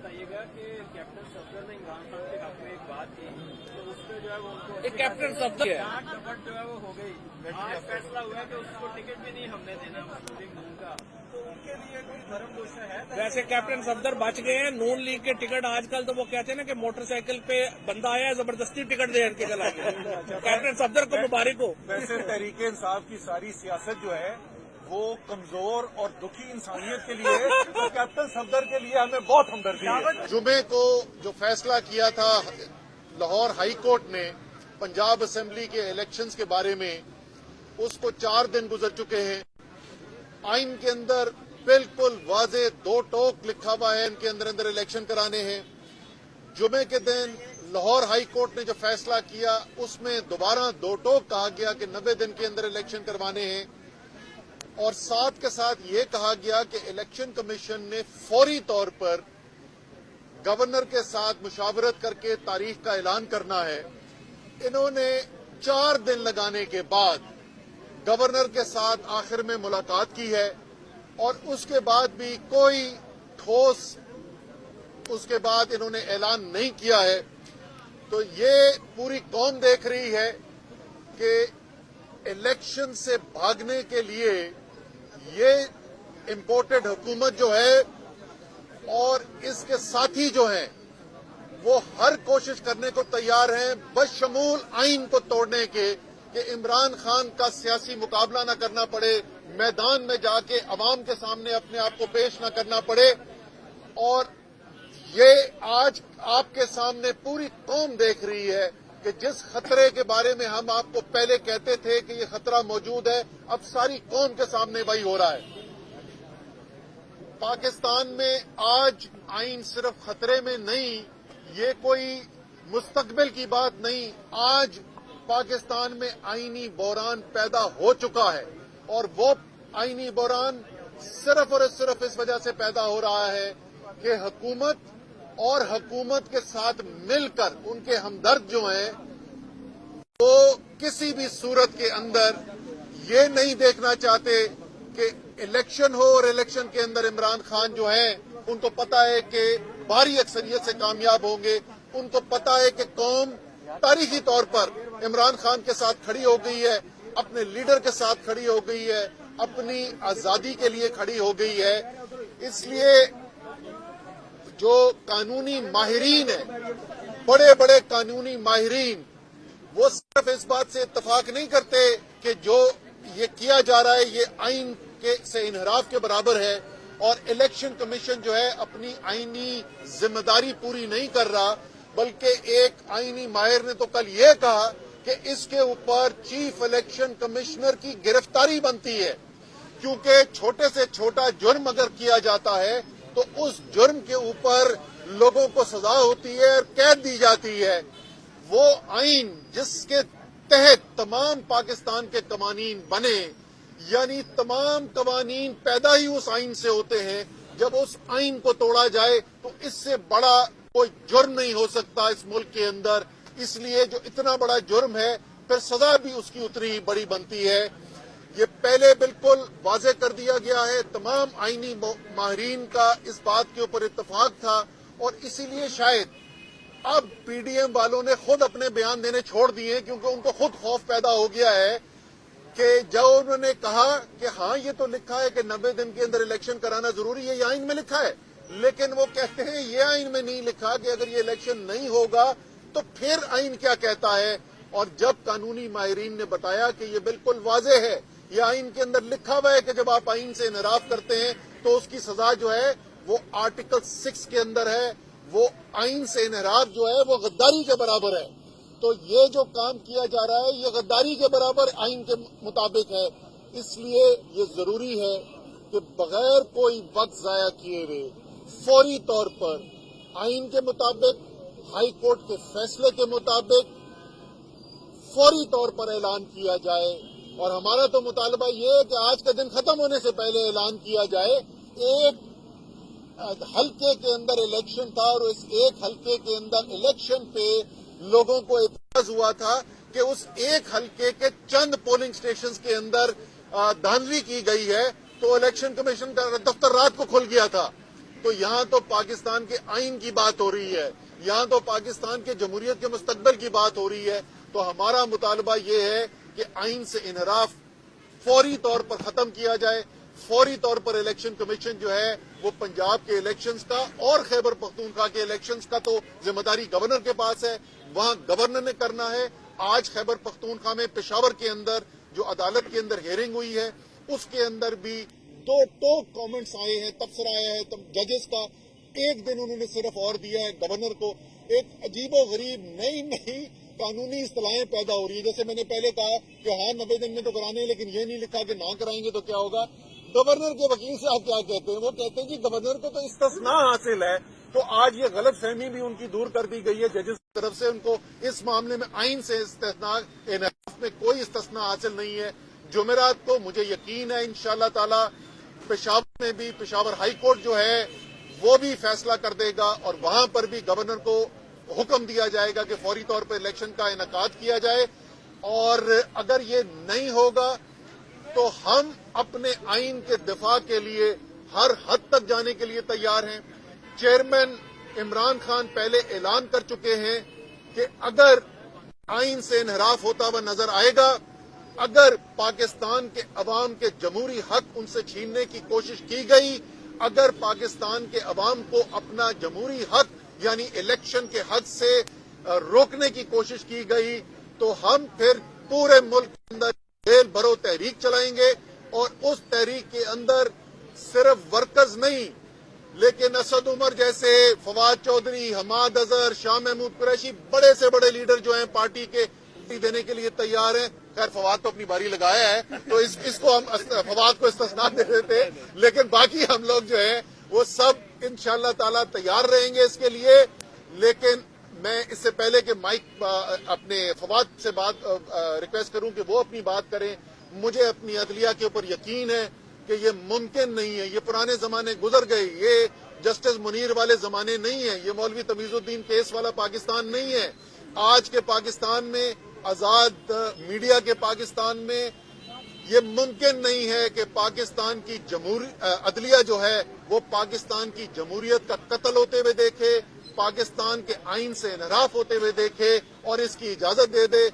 बताइएगा कि कैप्टन सफदर ने इमरान खान के हक में एक बात की, तो उस पर जो है वो उनको कैप्टन सफदर डपट जो है वो हो गई। आज फैसला हुआ है कि उसको टिकट भी नहीं हमने देना मुस्लिम लीग नून का, तो उनके लिए कोई धर्म दोष है? वैसे कैप्टन सफदर बच गए हैं। नून लीग के टिकट आजकल तो वो कहते हैं ना कि मोटरसाइकिल पे बंदा आया जबरदस्ती टिकट दे के चला गया। कैप्टन सफदर को मुबारक हो। वैसे तहरीक इंसाफ की सारी सियासत जो है वो कमजोर और दुखी इंसानियत के लिए है, तो कैप्टन सफदर के लिए हमें बहुत हमदर्दी है। जुमे को जो फैसला किया था लाहौर हाई कोर्ट ने पंजाब असेंबली के इलेक्शंस के बारे में, उसको 4 दिन गुजर चुके हैं। आइन के अंदर बिल्कुल वाजे 2 टोक लिखा हुआ है, इनके अंदर इलेक्शन कराने हैं। जुमे के दिन लाहौर हाई कोर्ट ने जो फैसला किया उसमें दोबारा 2 टोक कहा गया कि 90 दिन के अंदर इलेक्शन करवाने हैं, और साथ के साथ ये कहा गया कि इलेक्शन कमीशन ने फौरी तौर पर गवर्नर के साथ मुशावरत करके तारीख का ऐलान करना है। इन्होंने 4 दिन लगाने के बाद गवर्नर के साथ आखिर में मुलाकात की है, और उसके बाद भी कोई ठोस उसके बाद इन्होंने ऐलान नहीं किया है। तो ये पूरी कौम देख रही है कि इलेक्शन से भागने के लिए ये इम्पोर्टेड हुकूमत जो है और इसके साथी जो हैं वो हर कोशिश करने को तैयार हैं बशमूल आइन को तोड़ने के, कि इमरान खान का सियासी मुकाबला न करना पड़े, मैदान में जाके अवाम के सामने अपने आप को पेश न करना पड़े। और ये आज आपके सामने पूरी कौम देख रही है कि जिस खतरे के बारे में हम आपको पहले कहते थे कि ये खतरा मौजूद है, अब सारी कौम के सामने वही हो रहा है। पाकिस्तान में आज आइन सिर्फ खतरे में नहीं, ये कोई मुस्तकबिल की बात नहीं, आज पाकिस्तान में आईनी बहरान पैदा हो चुका है, और वो आईनी बहरान सिर्फ और सिर्फ इस वजह से पैदा हो रहा है कि हुकूमत और हुकूमत के साथ मिलकर उनके हमदर्द जो हैं वो किसी भी सूरत के अंदर ये नहीं देखना चाहते कि इलेक्शन हो, और इलेक्शन के अंदर इमरान खान जो है उनको पता है कि भारी अक्सरियत से कामयाब होंगे। उनको पता है कि कौम तारीखी तौर पर इमरान खान के साथ खड़ी हो गई है, अपने लीडर के साथ खड़ी हो गई है, अपनी आजादी के लिए खड़ी हो गई है। इसलिए जो कानूनी माहिरीन है, बड़े बड़े कानूनी माहिरीन, वो सिर्फ इस बात से इत्तफाक नहीं करते कि जो ये किया जा रहा है ये आइन के से इनहराफ के बराबर है, और इलेक्शन कमीशन जो है अपनी आईनी जिम्मेदारी पूरी नहीं कर रहा, बल्कि एक आईनी माहिर ने तो कल ये कहा कि इसके ऊपर चीफ इलेक्शन कमिश्नर की गिरफ्तारी बनती है, क्योंकि छोटे से छोटा जुर्म अगर किया जाता है तो उस जुर्म के ऊपर लोगों को सजा होती है और कैद दी जाती है। वो आइन जिसके तहत तमाम पाकिस्तान के कवानीन बने, यानी तमाम कवानीन पैदा ही उस आइन से होते हैं, जब उस आइन को तोड़ा जाए तो इससे बड़ा कोई जुर्म नहीं हो सकता इस मुल्क के अंदर। इसलिए जो इतना बड़ा जुर्म है फिर सजा भी उसकी उतनी ही बड़ी बनती है। ये पहले बिल्कुल वाज़ेह कर दिया गया है, तमाम आईनी माहिरीन का इस बात के ऊपर इत्तफाक था, और इसीलिए शायद अब पीडीएम वालों ने खुद अपने बयान देने छोड़ दिए, क्योंकि उनको खुद खौफ पैदा हो गया है कि जब उन्होंने कहा कि हाँ ये तो लिखा है कि 90 दिन के अंदर इलेक्शन कराना जरूरी है, ये आइन में लिखा है, लेकिन वो कहते हैं ये आइन में नहीं लिखा कि अगर ये इलेक्शन नहीं होगा तो फिर आइन क्या कहता है। और जब कानूनी माहिरीन ने बताया कि ये बिल्कुल वाज़ेह है, ये आइन के अंदर लिखा हुआ है कि जब आप आइन से इनहराफ करते हैं तो उसकी सजा जो है वो आर्टिकल 6 के अंदर है, वो आइन से इनहराफ जो है वो गद्दारी के बराबर है। तो ये जो काम किया जा रहा है ये गद्दारी के बराबर आइन के मुताबिक है। इसलिए ये जरूरी है कि बगैर कोई वक्त जाया किए हुए फौरी तौर पर आइन के मुताबिक, हाई कोर्ट के फैसले के मुताबिक फौरी तौर पर ऐलान किया जाए। और हमारा तो मुतालबा ये है कि आज का दिन खत्म होने से पहले ऐलान किया जाए। एक हल्के के अंदर इलेक्शन था, और इस एक हल्के के अंदर इलेक्शन पे लोगों को एतराज हुआ था कि उस एक हल्के के चंद पोलिंग स्टेशंस के अंदर धांधली की गई है, तो इलेक्शन कमीशन का दफ्तर रात को खुल गया था। تو یہاں تو پاکستان کے آئین کی بات ہو رہی ہے, یہاں تو پاکستان کے جمہوریت کے مستقبل کی بات ہو رہی ہے. تو ہمارا مطالبہ یہ ہے کہ آئین سے انحراف فوری طور پر ختم کیا جائے. فوری طور پر الیکشن کمیشن جو ہے وہ پنجاب کے الیکشنز کا اور خیبر پختونخوا کے الیکشنز کا تو ذمہ داری گورنر کے پاس ہے, وہاں گورنر نے کرنا ہے. آج خیبر پختونخوا میں پشاور کے اندر جو عدالت کے اندر ہیئرنگ ہوئی ہے اس کے اندر بھی دو کامنٹس آئے ہیں, تبصرہ آیا ہے ججز کا. ایک دن انہوں نے صرف اور دیا ہے گورنر کو. ایک عجیب و غریب نئی قانونی اصطلاحیں پیدا ہو رہی ہیں. جیسے میں نے پہلے کہا کہ ہاں 90 دن میں تو کرانے ہیں, لیکن یہ نہیں لکھا کہ نہ کرائیں گے تو کیا ہوگا. گورنر کے وکیل صاحب کیا کہتے ہیں, وہ کہتے ہیں کہ گورنر کو تو استثناء حاصل ہے. تو آج یہ غلط فہمی بھی ان کی دور کر دی گئی ہے ججز کی طرف سے. ان کو اس معاملے میں آئین سے استثناء انحراف میں کوئی استثناء حاصل نہیں ہے. جمعرات کو مجھے یقین ہے انشاءاللہ تعالی پشاور میں بھی پشاور ہائی کورٹ جو ہے وہ بھی فیصلہ کر دے گا, اور وہاں پر بھی گورنر کو حکم دیا جائے گا کہ فوری طور پر الیکشن کا انعقاد کیا جائے. اور اگر یہ نہیں ہوگا تو ہم اپنے آئین کے دفاع کے لیے ہر حد تک جانے کے لیے تیار ہیں. چیئرمین عمران خان پہلے اعلان کر چکے ہیں کہ اگر آئین سے انحراف ہوتا ہوا نظر آئے گا, اگر پاکستان کے عوام کے جمہوری حق ان سے چھیننے کی کوشش کی گئی, اگر پاکستان کے عوام کو اپنا جمہوری حق یعنی الیکشن کے حق سے روکنے کی کوشش کی گئی, تو ہم پھر پورے ملک کے اندر جیل بھرو تحریک چلائیں گے. اور اس تحریک کے اندر صرف ورکرز نہیں لیکن اسد عمر جیسے, فواد چودھری, حماد اظہر, شاہ محمود قریشی, بڑے سے بڑے لیڈر جو ہیں پارٹی کے دینے کے لیے تیار ہیں. خیر فواد تو اپنی باری لگایا ہے تو اس کو ہم فواد کو استثناء دے دیتے, لیکن باقی ہم لوگ جو ہیں وہ سب انشاءاللہ تعالی تیار رہیں گے اس کے لیے. لیکن میں اس سے پہلے کہ مائک اپنے فواد سے ریکویسٹ کروں کہ وہ اپنی بات کریں, مجھے اپنی عدلیہ کے اوپر یقین ہے کہ یہ ممکن نہیں ہے. یہ پرانے زمانے گزر گئے, یہ جسٹس منیر والے زمانے نہیں ہیں, یہ مولوی تمیز الدین کیس والا پاکستان نہیں ہے. آج کے پاکستان میں, آزاد میڈیا کے پاکستان میں یہ ممکن نہیں ہے کہ پاکستان کی عدلیہ جو ہے وہ پاکستان کی جمہوریت کا قتل ہوتے ہوئے دیکھے, پاکستان کے آئین سے انحراف ہوتے ہوئے دیکھے اور اس کی اجازت دے دے.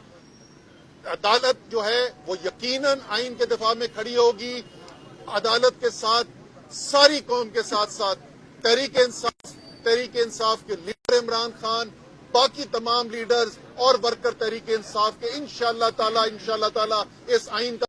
عدالت جو ہے وہ یقیناً آئین کے دفاع میں کھڑی ہوگی. عدالت کے ساتھ ساری قوم کے ساتھ ساتھ تحریک انصاف کے لیڈر عمران خان, باقی تمام لیڈرز اور ورکر تحریک انصاف کے انشاءاللہ تعالی اس آئین کا